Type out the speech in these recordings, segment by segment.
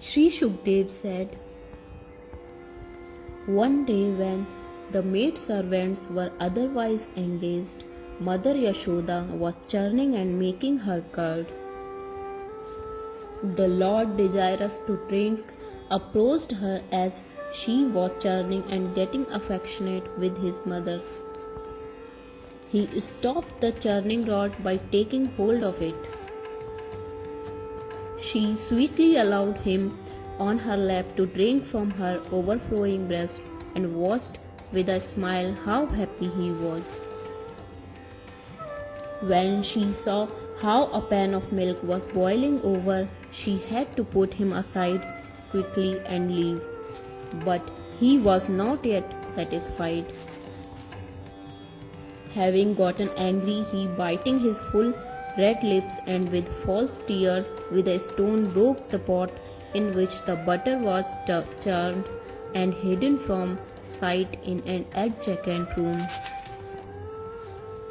Sri Shukdev said, "One day when the maidservants were otherwise engaged, Mother Yashoda was churning and making her curd. The Lord, desirous to drink, approached her as she was churning and getting affectionate with his mother. He stopped the churning rod by taking hold of it. She sweetly allowed him on her lap to drink from her overflowing breast and watched with a smile how happy he was. When she saw how a pan of milk was boiling over, she had to put him aside quickly and leave. But he was not yet satisfied. Having gotten angry, he, biting his full red lips and with false tears, with a stone broke the pot in which the butter was churned and hidden from sight in an adjacent room.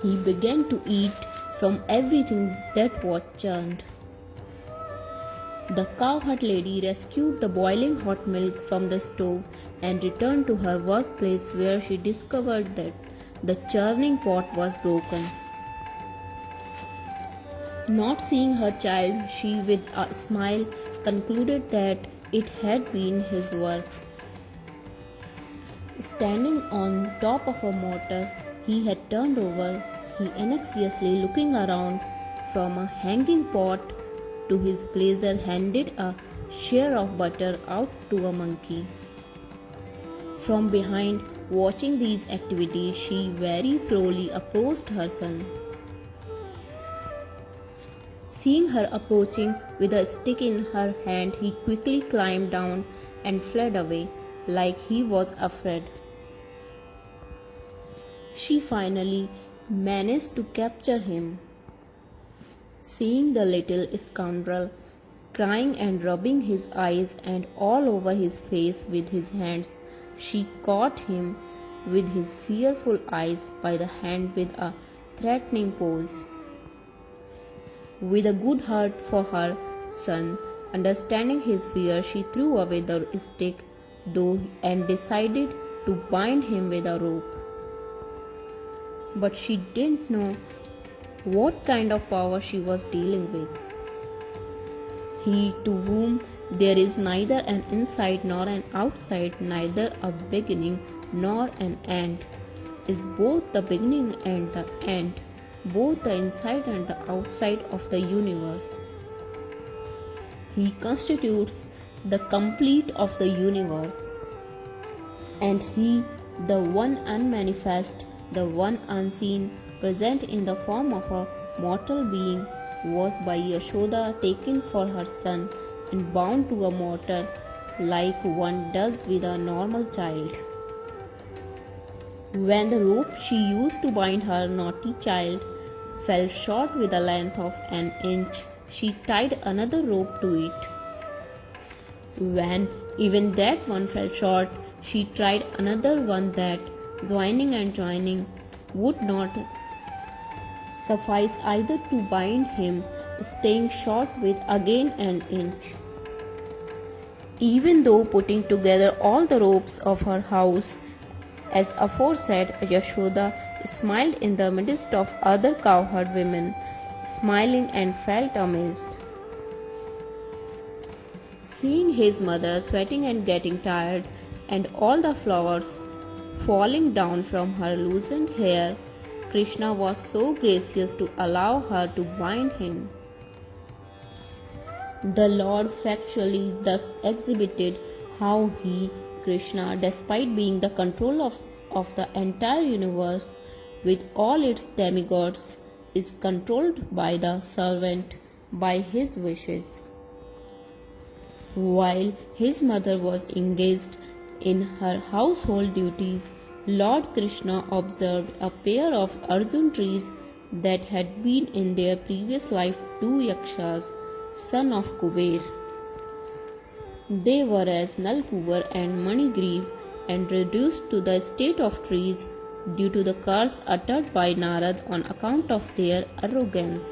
He began to eat from everything that was churned. The cowherd lady rescued the boiling hot milk from the stove and returned to her workplace, where she discovered that the churning pot was broken. Not seeing her child, she with a smile concluded that it had been his work. Standing on top of a mortar he had turned over, he anxiously looking around from a hanging pot to his pleasure handed a share of butter out to a monkey. From behind, watching these activities, she very slowly approached her son. Seeing her approaching with a stick in her hand, he quickly climbed down and fled away like he was afraid. She finally managed to capture him. Seeing the little scoundrel crying and rubbing his eyes and all over his face with his hands, she caught him with his fearful eyes by the hand with a threatening pose. With a good heart for her son, understanding his fear, she threw away the stick and decided to bind him with a rope. But she didn't know what kind of power she was dealing with. He to whom there is neither an inside nor an outside, neither a beginning nor an end, is both the beginning and the end, both the inside and the outside of the universe. He constitutes the complete of the universe, and he, the one unmanifest, the one unseen, present in the form of a mortal being, was by Yashoda taken for her son and bound to a mortar like one does with a normal child. When the rope she used to bind her naughty child fell short with a length of an inch, she tied another rope to it. When even that one fell short, she tried another one that, joining, would not suffice either to bind him, staying short with again an inch. Even though putting together all the ropes of her house, as aforesaid, Yashoda smiled in the midst of other cowherd women, smiling and felt amazed. Seeing his mother sweating and getting tired, and all the flowers falling down from her loosened hair, Krsna was so gracious to allow her to bind him. The Lord factually thus exhibited how he, Krsna, despite being the control of the entire universe with all its demigods, is controlled by the servant by his wishes. While his mother was engaged in her household duties, Lord Krsna observed a pair of Arjun trees that had been in their previous life two Yakshas, son of Kuber. They were as Nalkubar and Manigriv, and reduced to the state of trees due to the curse uttered by Narad on account of their arrogance.